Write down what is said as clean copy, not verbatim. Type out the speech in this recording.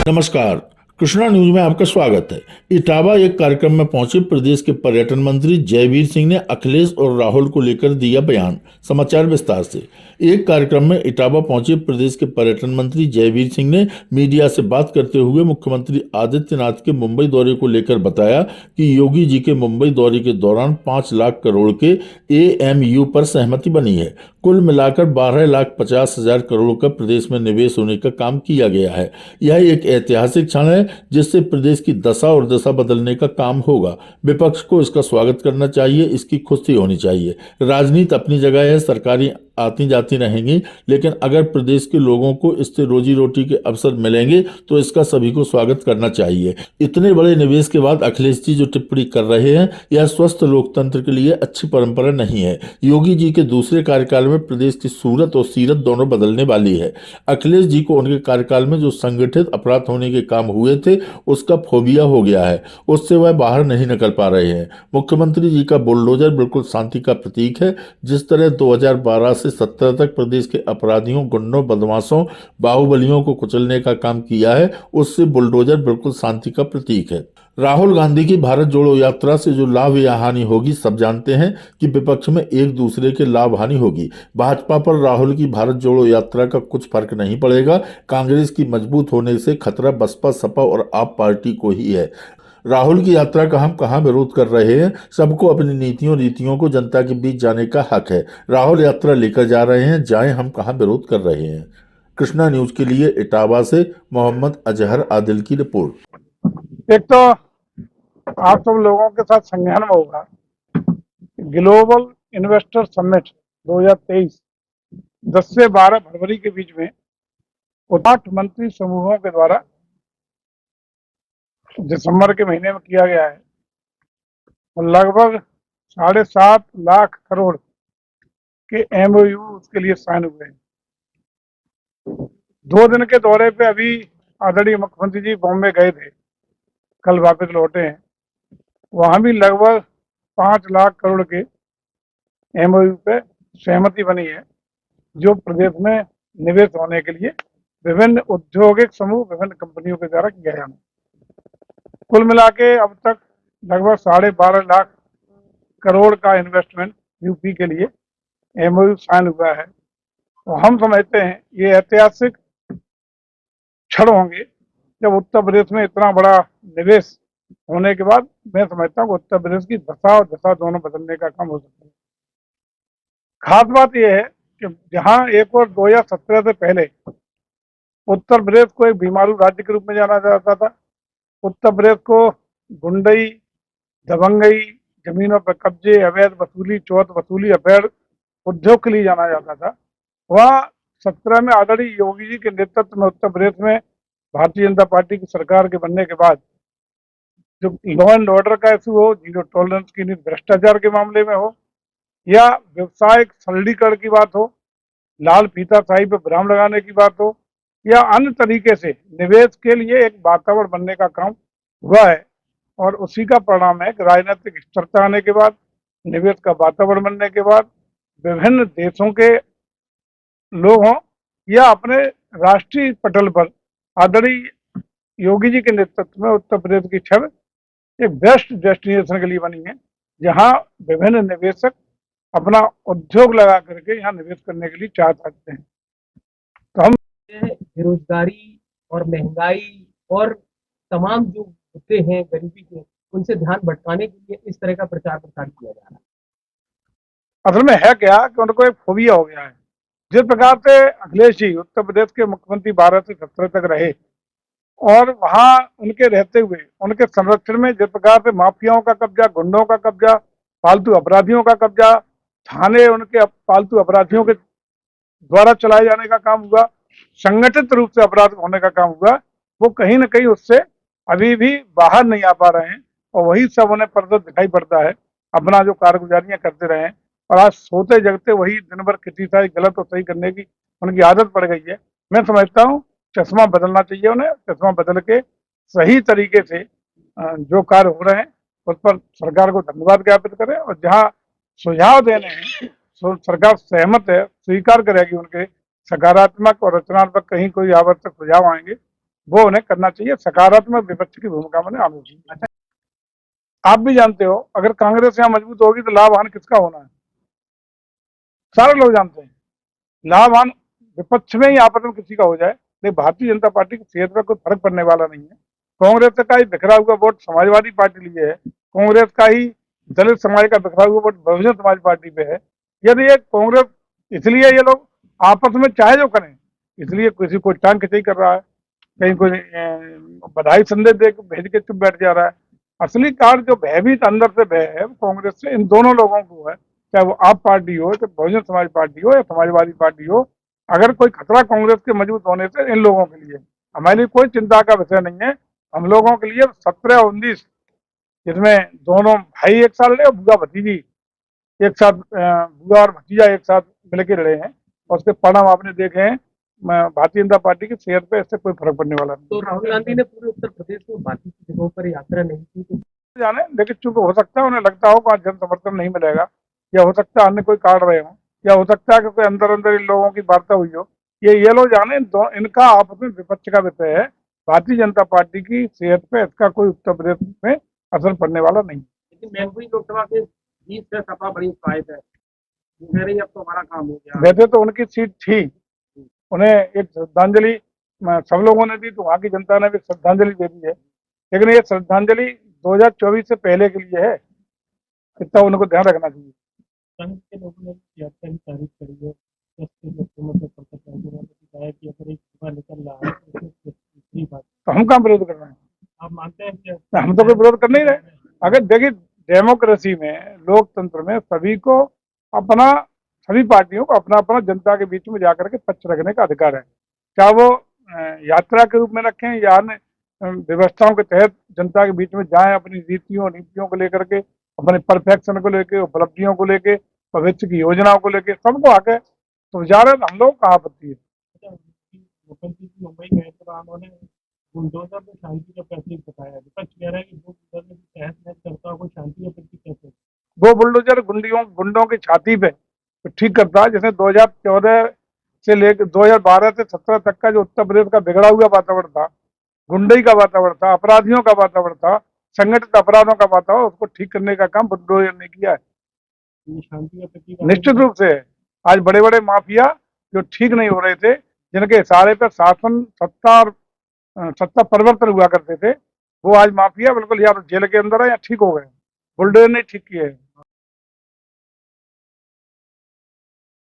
नमस्कार। कृष्णा न्यूज में आपका स्वागत है। इटावा एक कार्यक्रम में पहुंचे प्रदेश के पर्यटन मंत्री जयवीर सिंह ने अखिलेश और राहुल को लेकर दिया बयान। समाचार विस्तार से। एक कार्यक्रम में इटावा पहुंचे प्रदेश के पर्यटन मंत्री जयवीर सिंह ने मीडिया से बात करते हुए मुख्यमंत्री आदित्यनाथ के मुंबई दौरे को लेकर बताया कि योगी जी के मुंबई दौरे के दौरान 5 लाख करोड़ के एएमयू पर सहमति बनी है। कुल मिलाकर 12,50,000 करोड़ का प्रदेश में निवेश होने का काम किया गया है। यह एक ऐतिहासिक क्षण है जिससे प्रदेश की दशा और दशा बदलने का काम होगा। विपक्ष को इसका स्वागत करना चाहिए, इसकी खुशी होनी चाहिए। राजनीति अपनी जगह है, सरकारी आती जाती रहेंगी, लेकिन अगर प्रदेश के लोगों को इससे रोजी रोटी के अवसर मिलेंगे तो इसका सभी को स्वागत करना चाहिए। इतने बड़े निवेश के बाद अखिलेश जी जो टिप्पणी कर रहे हैं, यह स्वस्थ लोकतंत्र के लिए अच्छी परंपरा नहीं है। योगी जी के दूसरे कार्यकाल में प्रदेश की सूरत और सीरत दोनों बदलने वाली है। अखिलेश जी को उनके कार्यकाल में जो संगठित अपराध होने के काम हुए थे उसका फोबिया हो गया है, उससे वह बाहर नहीं निकल पा रहे हैं। मुख्यमंत्री जी का बुलडोजर बिल्कुल शांति का प्रतीक है। जिस तरह 2012 से 17 तक प्रदेश के अपराधियों, गुंडों, बदमाशों, बाहुबलियों को कुचलने का काम किया है, उससे बुलडोजर बिल्कुल शांति का प्रतीक है। राहुल गांधी की भारत जोड़ो यात्रा से जो लाभ या हानि होगी सब जानते हैं कि विपक्ष में एक दूसरे के लाभ हानि होगी। भाजपा पर राहुल की भारत जोड़ो यात्रा का कुछ फर्क नहीं पड़ेगा। कांग्रेस की मजबूत होने से खतरा बसपा, सपा और आप पार्टी को ही है। राहुल की यात्रा का हम कहाँ विरोध कर रहे हैं। सबको अपनी नीतियों रीतियों को जनता के बीच जाने का हक है। राहुल यात्रा लेकर जा रहे हैं, जाएं, हम कहाँ विरोध कर रहे हैं। कृष्णा न्यूज के लिए इटावा से मोहम्मद अजहर आदिल की रिपोर्ट। एक तो आप सब लोगों के साथ संज्ञान में होगा, ग्लोबल इन्वेस्टर समिट 2023 10 से 12 फरवरी के बीच में 8 मंत्री समूहों के द्वारा दिसंबर के महीने में किया गया है और लगभग 7.5 लाख करोड़ के एमओयू उसके लिए साइन हुए हैं। 2 दिन के दौरे पे अभी आदरणीय मुख्यमंत्री जी बॉम्बे गए थे, कल वापस लौटे हैं। वहां भी लगभग 5 लाख करोड़ के एमओयू पे सहमति बनी है, जो प्रदेश में निवेश होने के लिए विभिन्न औद्योगिक समूह, विभिन्न कंपनियों के द्वारा किया जाना। कुल मिला के अब तक लगभग 12.5 लाख करोड़ का इन्वेस्टमेंट यूपी के लिए एमओयू साइन हुआ है। तो हम समझते हैं ये ऐतिहासिक क्षण होंगे जब उत्तर प्रदेश में इतना बड़ा निवेश होने के बाद मैं समझता हूँ उत्तर प्रदेश की दशा और दशा दोनों बदलने का काम हो सकता है। खास बात यह है कि जहां एक और 2017 से पहले उत्तर प्रदेश को एक बीमारू राज्य के रूप में जाना जाता था, उत्तर प्रदेश को गुंडई, दबंगई, जमीनों पर कब्जे, अवैध वसूली, चौथ वसूली, अवैध उद्योग के लिए जाना जाता था, वह 17 में आदरणीय योगी जी के नेतृत्व में उत्तर प्रदेश में भारतीय जनता पार्टी की सरकार के बनने के बाद जो लॉ एंड ऑर्डर का इशू हो, जीरो टॉलरेंस की नीति भ्रष्टाचार के मामले में हो, या व्यवसायिक सरलीकरण की बात हो, लाल फीताशाही पर विराम लगाने की बात हो, या अन्य तरीके से निवेश के लिए एक वातावरण बनने का काम हुआ है। और उसी का परिणाम है कि राजनीतिक स्थिरता आने के बाद, निवेश का वातावरण बनने के बाद, विभिन्न देशों के लोग हों या अपने राष्ट्रीय पटल पर आदरणीय योगी जी के नेतृत्व में उत्तर प्रदेश की छवि एक बेस्ट डेस्टिनेशन के लिए बनी है, जहां विभिन्न निवेशक अपना उद्योग लगा करके यहाँ निवेश करने के लिए चाह सकते हैं। तो हम बेरोजगारी और महंगाई और तमाम जो मुद्दे हैं गरीबी के, उनसे ध्यान भटकाने के लिए इस तरह का प्रचार प्रसार किया जा रहा है। असल में है क्या कि उनको एक फोबिया हो गया है। जिस प्रकार से अखिलेश जी उत्तर प्रदेश के मुख्यमंत्री 12 से 17 तक रहे और वहां उनके रहते हुए उनके संरक्षण में जिस प्रकार से माफियाओं का कब्जा, गुंडों का कब्जा, पालतू अपराधियों का कब्जा, थाने उनके पालतू अपराधियों के द्वारा चलाए जाने का काम हुआ, संगठित रूप से अपराध होने का काम हुआ, वो कहीं ना कहीं उससे अभी भी बाहर नहीं आ पा रहे हैं और वही सब उन्हें प्रदर्शित दिखाई पड़ता है। अपना जो कारगुजारियां करते रहे और आज सोते जगते वही दिन भर किसी सारी गलत और सही करने की उनकी आदत पड़ गई है। मैं समझता हूँ चश्मा बदलना चाहिए उन्हें, चश्मा बदल के सही तरीके से जो कार्य हो रहे हैं उस पर सरकार को धन्यवाद ज्ञापित करें और जहाँ सुझाव देने हैं सरकार सहमत है, स्वीकार करेगी उनके सकारात्मक और रचनात्मक कहीं कोई आवश्यक सुझाव आएंगे वो उन्हें करना चाहिए, सकारात्मक विपक्ष की भूमिका में आना चाहिए। आप भी जानते हो, अगर कांग्रेस यहाँ मजबूत होगी तो लाभवान किसका होना है, सारे लोग जानते हैं। लाभवान विपक्ष में ही आपस में किसी का हो जाए, लेकिन भारतीय जनता पार्टी की सेहत पर कोई फर्क पड़ने वाला नहीं है। कांग्रेस का ही बिखरा हुआ वोट समाजवादी पार्टी लिए है, कांग्रेस का ही दलित समाज का बिखरा हुआ वोट बहुजन समाज पार्टी पे है। यदि ये कांग्रेस, इसलिए ये लोग आपस में चाहे जो करें, इसलिए किसी को टांग खिंचाई कर रहा है, कहीं कोई बधाई संदेश दे भेज के चुप बैठ जा रहा है। असली कारण जो भयभीत अंदर से भय है, वो कांग्रेस से इन दोनों लोगों को है, चाहे वो आप पार्टी हो, चाहे बहुजन समाज पार्टी हो या समाजवादी पार्टी हो। अगर कोई खतरा कांग्रेस के मजबूत होने से इन लोगों के लिए, हमारे लिए कोई चिंता का विषय नहीं है। हम लोगों के लिए 17-19, जिसमें दोनों भाई एक साथ लड़े और बुआ भतीजी एक साथ, बुआ और भतीजा एक साथ मिलकर लड़े हैं, और उसके परिणाम आपने देखे हैं। भारतीय जनता पार्टी की सेहत पे इससे कोई फर्क पड़ने वाला नहीं। तो राहुल गांधी ने पूरे उत्तर प्रदेश में बाकी की जगहों पर यात्रा नहीं की, तो जाने, लेकिन चूंकि हो सकता है उन्हें लगता हो कि जन समर्थन नहीं मिलेगा, या हो सकता है अन्य कोई कारण रहे हो, या हो सकता है कि कोई अंदर अंदर इन लोगों की वार्ता हुई हो, ये लोग जाने। इनका आपस में विपक्ष का विषय है। भारतीय जनता पार्टी की सेहत पे इसका कोई उत्तर प्रदेश में असर पड़ने वाला नहीं। लेकिन मैनपुरी लोकसभा के जीत से सपा बड़ी उत्साहित है, कह रही अब तो हमारा काम हो गया। वैसे तो उनकी सीट थी, उन्हें एक श्रद्धांजलि सब लोगों ने दी, तो वहां की जनता ने भी श्रद्धांजलि दे दी है, लेकिन ये श्रद्धांजलि 2024 से पहले के लिए है, इतना उनको ध्यान रखना चाहिए। संघ के लोगों ने यात्रा की तारीफ करी है, मुख्यमंत्री बताया कि अगर एक युवा निकल रहा है तो दूसरी बात, तो हम काम विरोध कर रहे हैं? आप मानते हैं कि हम तो कोई विरोध कर नहीं रहे। अगर देखिए, डेमोक्रेसी में, लोकतंत्र में सभी को अपना, सभी पार्टियों को अपना अपना जनता के बीच में जाकर के पक्ष रखने का अधिकार है, चाहे वो यात्रा के रूप में रखें या अन्य व्यवस्थाओं के तहत जनता के बीच में जाएं, अपनी नीतियों नीतियों को लेकर के, अपने परफेक्शन को लेके, उपलब्धियों को लेके, भविष्य की योजनाओं को लेके सबको आके तो जा रहे, हम लोग कहाँ आपत्ति है। मुख्यमंत्री जी मुंबई गए थे, वहाँ उन्होंने बुलडोजर में शांति का प्रतीक बताया। विपक्ष कह रहा है कि जो बुलडोजर की तहस नहस करता है वो शांति का प्रतीक कैसे? वो बुलडोजर गुंडों की छाती पे तो ठीक करता है, जैसे 2014 से लेकर 2012 से 17 तक का जो उत्तर प्रदेश का बिगड़ा हुआ वातावरण था, गुंडई का वातावरण था, अपराधियों का वातावरण था, संगठित अपराधों का वातावरण, उसको ठीक करने का काम बुलडोजर ने किया है। ये शांति का प्रतीक निश्चित रूप से आज बड़े बड़े माफिया जो ठीक नहीं हो रहे थे, जिनके इशारे पर शासन सत्ता परिवर्तन हुआ करते थे, वो आज माफिया बिल्कुल या तो जेल के अंदर है या ठीक हो गए। बुलडोजर ने ठीक किए हैं।